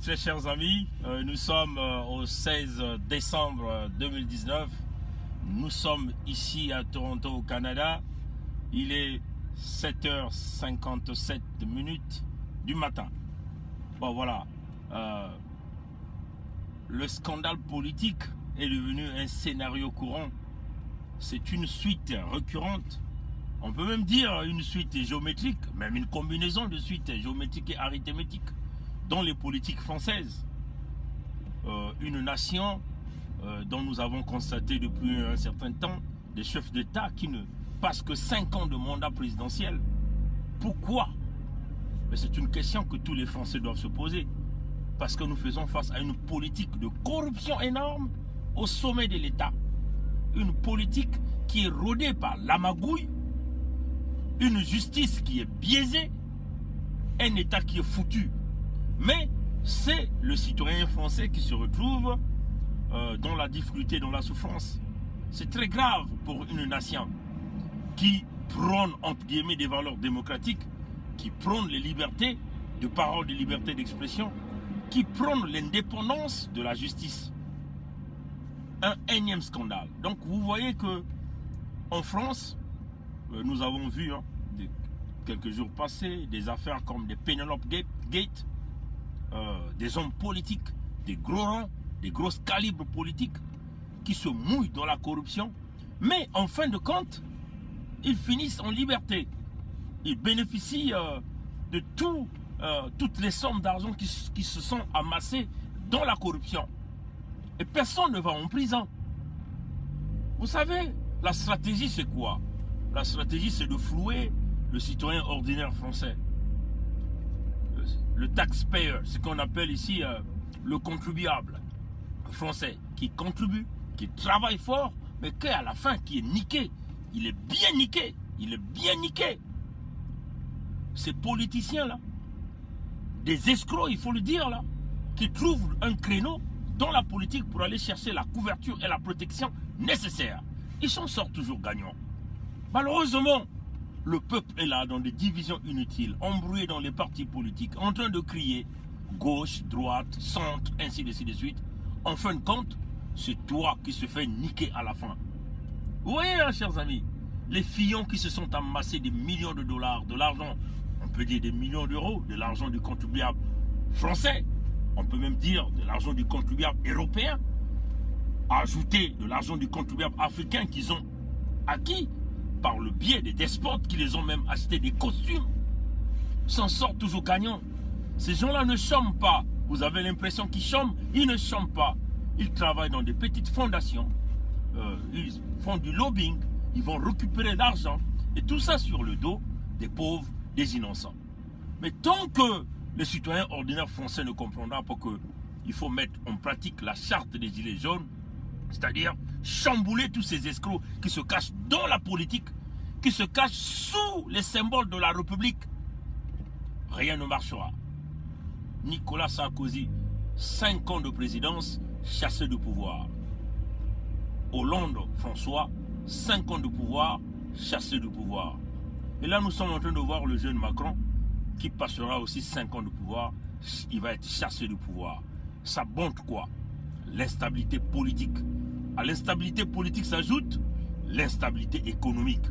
très chers amis, nous sommes au 16 décembre 2019. Nous sommes ici à Toronto au Canada. Il est 7h57 du matin. Bon voilà, le scandale politique est devenu un scénario courant. C'est une suite récurrente. On peut même dire une suite géométrique, même une combinaison de suites géométriques et arithmétiques dans les politiques françaises. Une nation dont nous avons constaté depuis un certain temps des chefs d'État qui ne passent que 5 ans de mandat présidentiel. Pourquoi? Mais c'est une question que tous les Français doivent se poser. Parce que nous faisons face à une politique de corruption énorme au sommet de l'État. Une politique qui est rodée par la magouille, une justice qui est biaisée, un État qui est foutu. Mais c'est le citoyen français qui se retrouve dans la difficulté, dans la souffrance. C'est très grave pour une nation qui prône entre guillemets des valeurs démocratiques, qui prône les libertés de parole, des libertés d'expression, qui prône l'indépendance de la justice. Un énième scandale. Donc vous voyez que en France, nous avons vu quelques jours passés des affaires comme des Penelope Gate, des hommes politiques, des gros rangs, des grosses calibres politiques qui se mouillent dans la corruption, mais en fin de compte, ils finissent en liberté. Ils bénéficient de toutes les sommes d'argent qui se sont amassées dans la corruption. Et personne ne va en prison. Vous savez, la stratégie c'est quoi? La stratégie c'est de flouer le citoyen ordinaire français. Le taxpayer, ce qu'on appelle ici le contribuable français, qui contribue, qui travaille fort, mais qu'à la fin qui est niqué. Il est bien niqué. Il est bien niqué. Ces politiciens-là, des escrocs, il faut le dire là, qui trouvent un créneau dans la politique pour aller chercher la couverture et la protection nécessaires. Ils s'en sortent toujours gagnants. Malheureusement, le peuple est là dans des divisions inutiles, embrouillé dans les partis politiques, en train de crier gauche, droite, centre, ainsi de suite. En fin de compte, c'est toi qui se fais niquer à la fin. Vous voyez, hein, chers amis, les fillons qui se sont amassés des millions de dollars, de l'argent, on peut dire des millions d'euros, de l'argent du contribuable français, on peut même dire de l'argent du contribuable européen, ajouter de l'argent du contribuable africain qu'ils ont acquis par le biais des despotes qui les ont même acheté des costumes, s'en sortent toujours gagnants. Ces gens-là ne chôment pas. Vous avez l'impression qu'ils chôment, ils ne chôment pas. Ils travaillent dans des petites fondations, ils font du lobbying, ils vont récupérer l'argent, et tout ça sur le dos des pauvres, des innocents. Mais tant que les citoyens ordinaires français ne comprendront pas qu'il faut mettre en pratique la charte des gilets jaunes, c'est-à-dire chambouler tous ces escrocs qui se cachent dans la politique, qui se cachent sous les symboles de la République, rien ne marchera. Nicolas Sarkozy, 5 ans de présidence, chassé de pouvoir. Hollande, François, 5 ans de pouvoir, chassé de pouvoir. Et là, nous sommes en train de voir le jeune Macron qui passera aussi 5 ans de pouvoir. Il va être chassé de pouvoir. Ça montre quoi? L'instabilité politique. À l'instabilité politique s'ajoute l'instabilité économique.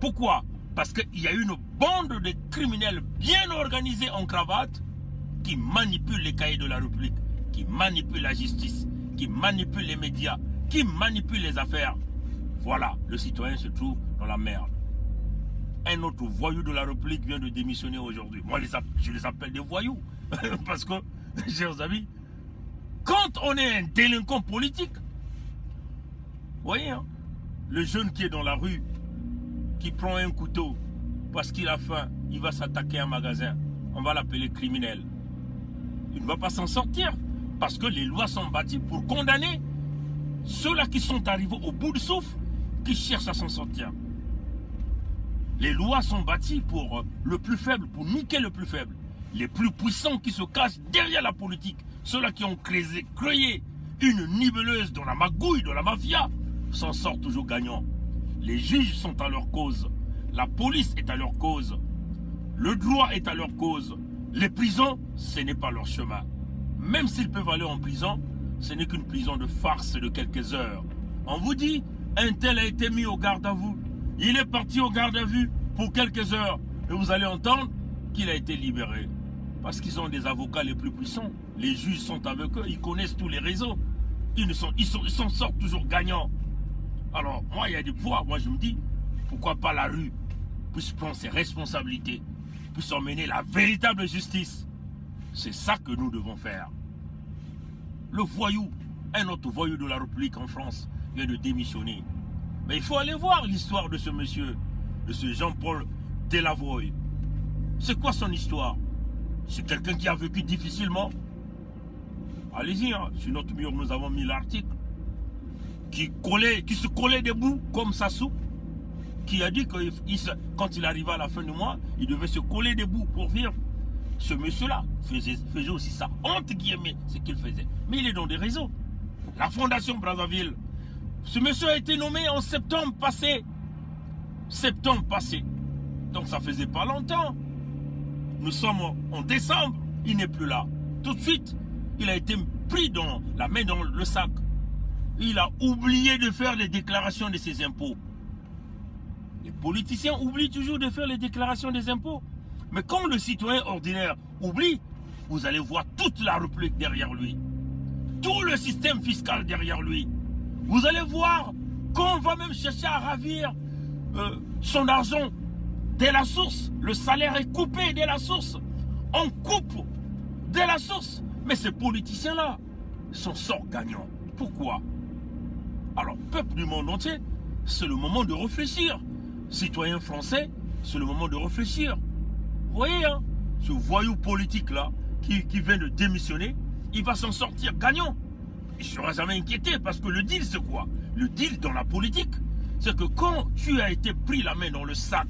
Pourquoi? Parce qu'il y a une bande de criminels bien organisés en cravate qui manipulent les cahiers de la République, qui manipulent la justice, qui manipulent les médias, qui manipulent les affaires. Voilà, le citoyen se trouve dans la merde. Un autre voyou de la République vient de démissionner aujourd'hui. Moi, je les appelle des voyous. Parce que, chers amis, quand on est un délinquant politique, vous voyez, hein, le jeune qui est dans la rue, qui prend un couteau parce qu'il a faim, il va s'attaquer à un magasin, on va l'appeler criminel. Il ne va pas s'en sortir parce que les lois sont bâties pour condamner ceux-là qui sont arrivés au bout du souffle, qui cherchent à s'en sortir. Les lois sont bâties pour le plus faible, pour niquer le plus faible. Les plus puissants qui se cachent derrière la politique, ceux-là qui ont créé une nibeleuse dans la magouille, dans la mafia, s'en sortent toujours gagnants. Les juges sont à leur cause. La police est à leur cause. Le droit est à leur cause. Les prisons, ce n'est pas leur chemin. même s'ils peuvent aller en prison, ce n'est qu'une prison de farce de quelques heures. On vous dit, un tel a été mis au garde à vue. Il est parti au garde à vue pour quelques heures. Et vous allez entendre qu'il a été libéré. Parce qu'ils sont des avocats les plus puissants. Les juges sont avec eux, ils connaissent tous les réseaux. Ils s'en sortent toujours gagnants. Alors, moi, il y a des fois, moi je me dis, pourquoi pas la rue puisse prendre ses responsabilités, puisse emmener la véritable justice. C'est ça que nous devons faire. Le voyou, un autre voyou de la République en France, vient de démissionner. Mais il faut aller voir l'histoire de ce monsieur, de ce Jean-Paul Delavoye. C'est quoi son histoire? C'est quelqu'un qui a vécu difficilement. Allez-y, hein. Sur notre mur, nous avons mis l'article qui se collait debout comme Sassou, qui a dit que quand il arrivait à la fin du mois, il devait se coller debout pour vivre. Ce monsieur-là faisait aussi ça, entre guillemets, ce qu'il faisait. Mais il est dans des réseaux. La Fondation Brazzaville, ce monsieur a été nommé en septembre passé. Septembre passé. Donc ça faisait pas longtemps. Nous sommes en décembre, il n'est plus là. Tout de suite, il a été pris dans la main dans le sac. Il a oublié de faire les déclarations de ses impôts. Les politiciens oublient toujours de faire les déclarations des impôts. Mais quand le citoyen ordinaire oublie, vous allez voir toute la République derrière lui. Tout le système fiscal derrière lui. Vous allez voir qu'on va même chercher à ravir son argent dès la source. Le salaire est coupé dès la source. On coupe dès la source. Mais ces politiciens-là s'en sortent gagnants. Pourquoi? Alors, peuple du monde entier, c'est le moment de réfléchir. Citoyens français, c'est le moment de réfléchir. Vous voyez, hein, ce voyou politique-là, qui vient de démissionner, il va s'en sortir gagnant. Il ne sera jamais inquiété, parce que le deal, c'est quoi? Le deal dans la politique, c'est que quand tu as été pris la main dans le sac,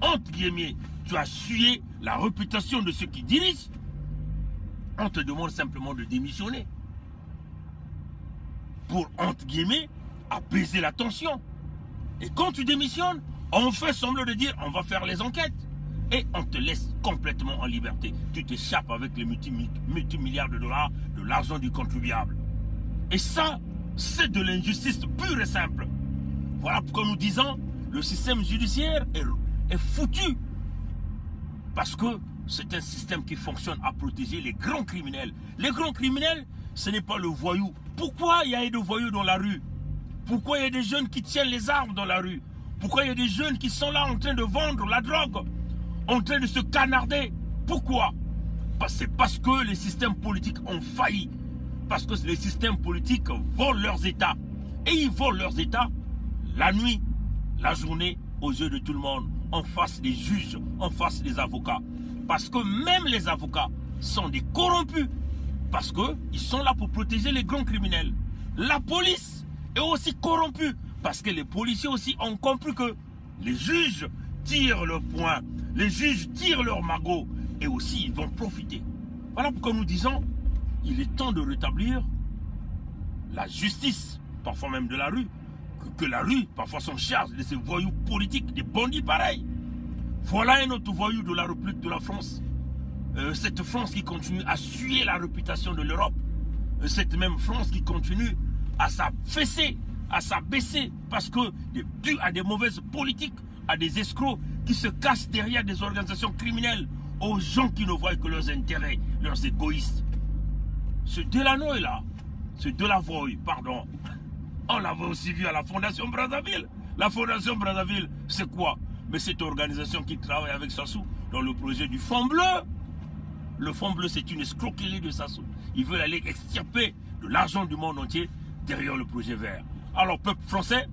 entre guillemets, tu as sué la réputation de ceux qui dirigent, on te demande simplement de démissionner. Pour, entre guillemets, apaiser la tension. Et quand tu démissionnes, on fait semblant de dire on va faire les enquêtes. Et on te laisse complètement en liberté. Tu t'échappes avec les multimilliards de dollars de l'argent du contribuable. Et ça, c'est de l'injustice pure et simple. Voilà pourquoi nous disons le système judiciaire est foutu. Parce que c'est un système qui fonctionne à protéger les grands criminels. Les grands criminels, ce n'est pas le voyou. Pourquoi il y a des voyous dans la rue? Pourquoi il y a des jeunes qui tiennent les armes dans la rue? Pourquoi il y a des jeunes qui sont là en train de vendre la drogue? En train de se canarder? Pourquoi? C'est parce que les systèmes politiques ont failli. Parce que les systèmes politiques volent leurs États. Et ils volent leurs États la nuit, la journée, aux yeux de tout le monde. En face des juges, en face des avocats. Parce que même les avocats sont des corrompus. Parce qu'ils sont là pour protéger les grands criminels. La police est aussi corrompue. Parce que les policiers aussi ont compris que les juges tirent leur poing. Les juges tirent leur magot. Et aussi, ils vont profiter. Voilà pourquoi nous disons, il est temps de rétablir la justice, parfois même de la rue. Que la rue, parfois, s'en charge de ces voyous politiques, des bandits pareils. Voilà un autre voyou de la République de la France. Cette France qui continue à suer la réputation de l'Europe. Cette même France qui continue à s'affaisser, à s'abaisser, parce que dû à des mauvaises politiques, à des escrocs qui se cachent derrière des organisations criminelles, aux gens qui ne voient que leurs intérêts, leurs égoïstes. Ce Delanoë là, ce Delavoye, pardon, on l'avait aussi vu à la Fondation Brazzaville. La Fondation Brazzaville, c'est quoi? Mais cette organisation qui travaille avec Sassou dans le projet du Fonds Bleu. Le Fonds Bleu, c'est une escroquerie de Sassou. Ils veulent aller extirper de l'argent du monde entier derrière le projet vert. Alors, peuple français,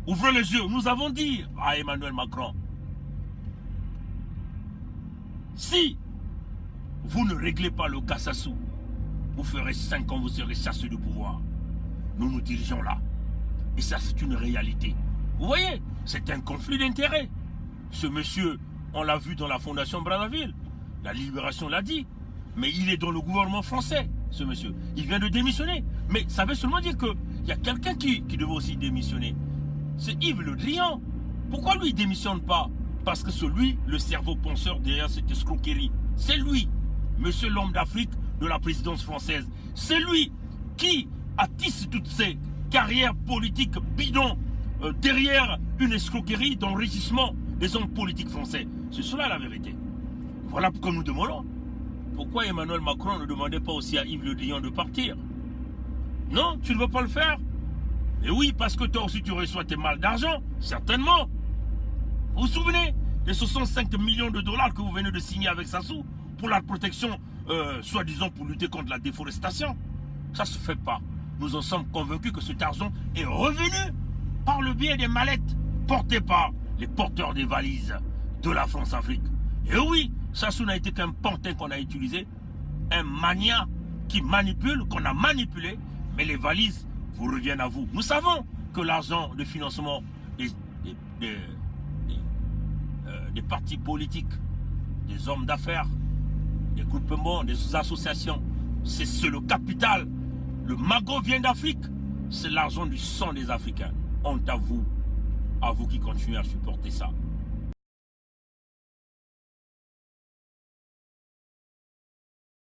ouvrez les yeux. Nous avons dit à Emmanuel Macron, si vous ne réglez pas le cas Sassou, vous ferez 5 ans, vous serez chassé du pouvoir. Nous nous dirigeons là. Et ça, c'est une réalité. Vous voyez, c'est un conflit d'intérêts. Ce monsieur, on l'a vu dans la Fondation Brazzaville. La Libération l'a dit. Mais il est dans le gouvernement français, ce monsieur. Il vient de démissionner. Mais ça veut seulement dire qu'il y a quelqu'un qui devait aussi démissionner. C'est Yves Le Drian. Pourquoi lui, il ne démissionne pas? Parce que c'est lui, le cerveau penseur derrière cette escroquerie. C'est lui, monsieur l'homme d'Afrique, de la présidence française. C'est lui qui attisse toutes ces carrières politiques bidons derrière une escroquerie d'enrichissement des hommes politiques français. C'est cela la vérité. Voilà pourquoi nous demandons. Pourquoi Emmanuel Macron ne demandait pas aussi à Yves Le Drian de partir? Non, tu ne veux pas le faire? Mais oui, parce que toi aussi tu reçois tes malles d'argent, certainement. Vous vous souvenez des 65 millions de dollars que vous venez de signer avec Sassou pour la protection, soi-disant pour lutter contre la déforestation? Ça ne se fait pas. Nous en sommes convaincus que cet argent est revenu par le biais des mallettes portées par les porteurs des valises de la France-Afrique. Et oui, Sassou n'a été qu'un pantin qu'on a utilisé, un mania qui manipule, qu'on a manipulé, mais les valises vous reviennent à vous. Nous savons que l'argent de financement des partis politiques, des hommes d'affaires, des groupements, des associations, c'est le capital. Le magot vient d'Afrique. C'est l'argent du sang des Africains. Honte à vous qui continuez à supporter ça.